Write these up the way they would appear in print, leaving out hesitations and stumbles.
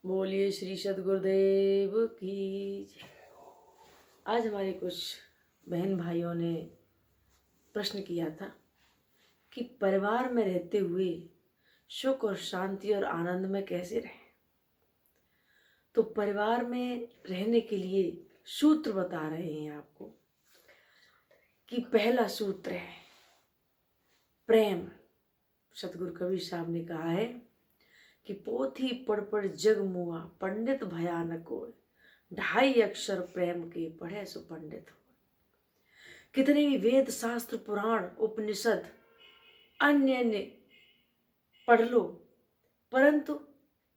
बोलिए श्री सद्गुरुदेव की जय। आज हमारे कुछ बहन भाइयों ने प्रश्न किया था कि परिवार में रहते हुए सुख और शांति और आनंद में कैसे रहें। तो परिवार में रहने के लिए सूत्र बता रहे हैं आपको कि पहला सूत्र है प्रेम। सतगुरु कबीर साहब ने कहा है कि पोथी पढ़ जग मुआ पंडित भयानक होय, 2.5 अक्षर प्रेम के पढ़े सो पंडित हो। कितने भी वेद शास्त्र पुराण उपनिषद अन्य अन्य पढ़ लो, परंतु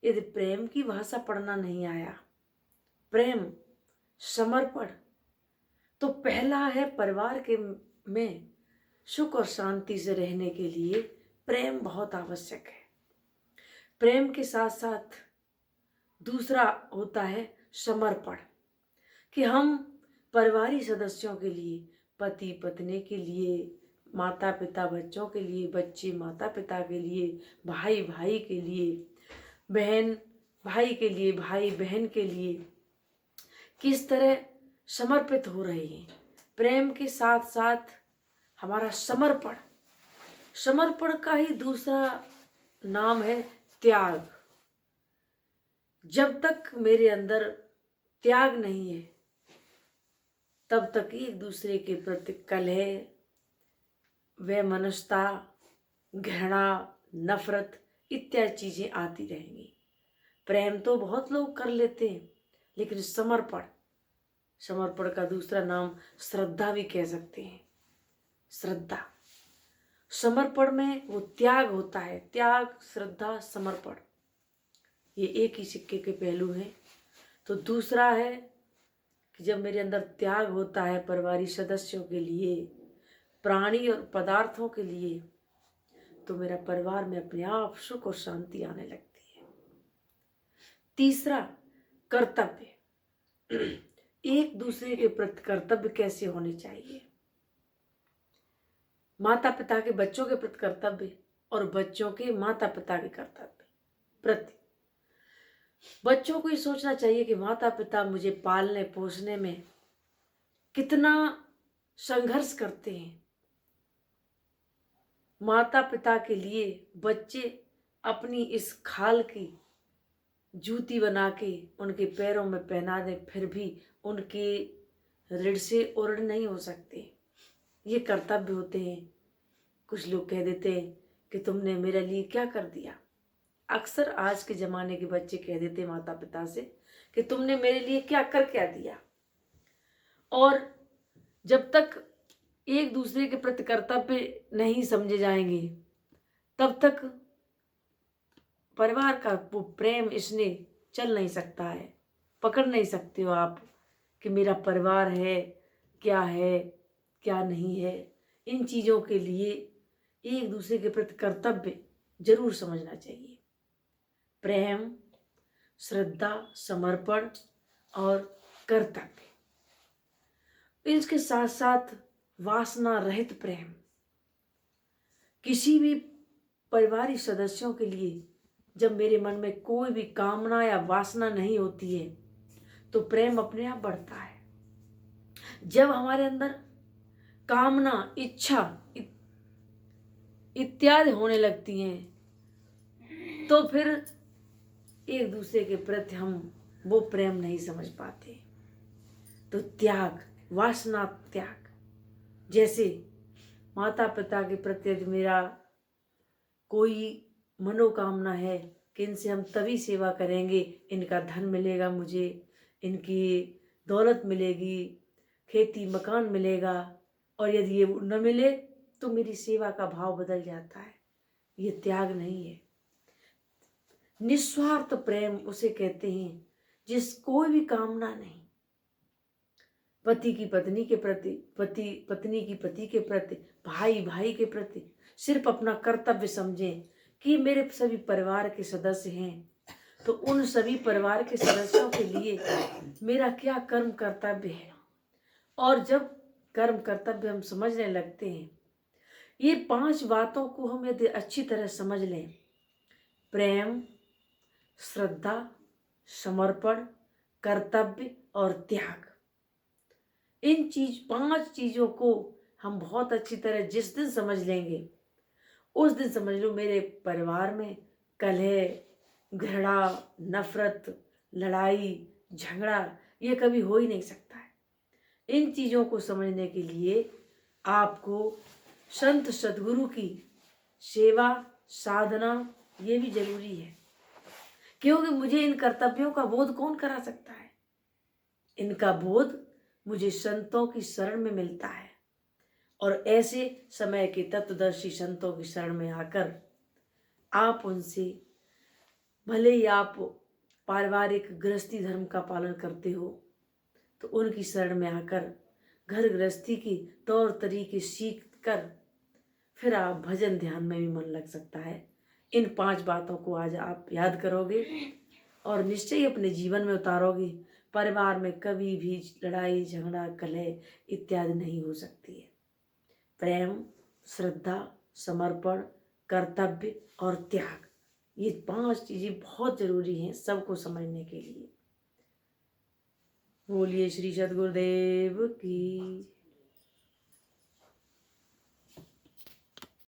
यदि प्रेम की भाषा पढ़ना नहीं आया, प्रेम समर्पण, तो पहला है परिवार के में सुख और शांति से रहने के लिए प्रेम बहुत आवश्यक है। प्रेम के साथ साथ दूसरा होता है समर्पण, कि हम परिवारिक सदस्यों के लिए, पति पत्नी के लिए, माता पिता बच्चों के लिए, बच्चे माता पिता के लिए, भाई भाई के लिए, बहन भाई के लिए, भाई बहन के लिए किस तरह समर्पित हो रहे हैं। प्रेम के साथ साथ हमारा समर्पण, समर्पण का ही दूसरा नाम है त्याग। जब तक मेरे अंदर त्याग नहीं है, तब तक एक दूसरे के प्रति कलह, वैमनस्यता, घृणा, नफरत इत्यादि चीजें आती रहेंगी। प्रेम तो बहुत लोग कर लेते हैं, लेकिन समर्पण, समर्पण का दूसरा नाम श्रद्धा भी कह सकते हैं। श्रद्धा, समर्पण में वो त्याग होता है। त्याग, श्रद्धा, समर्पण, ये एक ही सिक्के के पहलू हैं। तो दूसरा है कि जब मेरे अंदर त्याग होता है परिवारिक सदस्यों के लिए, प्राणी और पदार्थों के लिए, तो मेरा परिवार में अपने आप सुख और शांति आने लगती है। तीसरा कर्तव्य, एक दूसरे के प्रति कर्तव्य कैसे होने चाहिए। माता पिता के बच्चों के प्रति कर्तव्य और बच्चों के माता पिता के कर्तव्य प्रति। बच्चों को ये सोचना चाहिए कि माता पिता मुझे पालने पोसने में कितना संघर्ष करते हैं। माता पिता के लिए बच्चे अपनी इस खाल की जूती बना के उनके पैरों में पहना दें, फिर भी उनके ऋण से उऋण नहीं हो सकते। ये कर्तव्य होते हैं। कुछ लोग कह देते हैं कि तुमने मेरे लिए क्या कर दिया। अक्सर आज के ज़माने के बच्चे कह देते माता पिता से कि तुमने मेरे लिए क्या कर क्या दिया। और जब तक एक दूसरे के प्रति कर्तव्य नहीं समझे जाएंगे, तब तक परिवार का वो प्रेम इसने चल नहीं सकता है। पकड़ नहीं सकते हो आप कि मेरा परिवार है क्या नहीं है। इन चीज़ों के लिए एक दूसरे के प्रति कर्तव्य जरूर समझना चाहिए। प्रेम, श्रद्धा, समर्पण और कर्तव्य, इसके साथ साथ वासना रहित प्रेम। किसी भी परिवारिक सदस्यों के लिए जब मेरे मन में कोई भी कामना या वासना नहीं होती है, तो प्रेम अपने आप बढ़ता है। जब हमारे अंदर कामना, इच्छा इत्यादि होने लगती हैं, तो फिर एक दूसरे के प्रति हम वो प्रेम नहीं समझ पाते। तो त्याग, वासना त्याग, जैसे माता पिता के प्रति यदि मेरा कोई मनोकामना है कि इनसे हम तभी सेवा करेंगे, इनका धन मिलेगा मुझे, इनकी दौलत मिलेगी, खेती मकान मिलेगा, और यदि ये न मिले तो मेरी सेवा का भाव बदल जाता है। ये त्याग नहीं है। निस्वार्थ प्रेम उसे कहते हैं जिस कोई भी कामना नहीं। पति की पत्नी के प्रति, पत्नी की पति के प्रति, भाई भाई के प्रति सिर्फ अपना कर्तव्य समझें कि मेरे सभी परिवार के सदस्य हैं, तो उन सभी परिवार के सदस्यों के लिए मेरा क्या कर्म कर्तव्य है। और जब कर्म कर्तव्य हम समझने लगते हैं, ये 5 बातों को हम यदि अच्छी तरह समझ लें, प्रेम, श्रद्धा, समर्पण, कर्तव्य और त्याग। इन 5 चीज़ों को हम बहुत अच्छी तरह जिस दिन समझ लेंगे, उस दिन समझ लो मेरे परिवार में कलह, घृणा, नफ़रत, लड़ाई, झगड़ा ये कभी हो ही नहीं सकता है। इन चीज़ों को समझने के लिए आपको संत सद्गुरु की सेवा, साधना ये भी ज़रूरी है, क्योंकि मुझे इन कर्तव्यों का बोध कौन करा सकता है? इनका बोध मुझे संतों की शरण में मिलता है, और ऐसे समय के तत्वदर्शी संतों की शरण में आकर आप उनसे, भले ही आप पारिवारिक गृहस्थी धर्म का पालन करते हो, तो उनकी शरण में आकर घर गृहस्थी के तौर तरीके सीख कर फिर आप भजन ध्यान में भी मन लग सकता है। इन 5 बातों को आज आप याद करोगे और निश्चय ही अपने जीवन में उतारोगे। परिवार में कभी भी लड़ाई, झगड़ा, कलह इत्यादि नहीं हो सकती है। प्रेम, श्रद्धा, समर्पण, कर्तव्य और त्याग, ये 5 चीज़ें बहुत ज़रूरी हैं सबको समझने के लिए। बोलिए श्री सद्गुरुदेव की।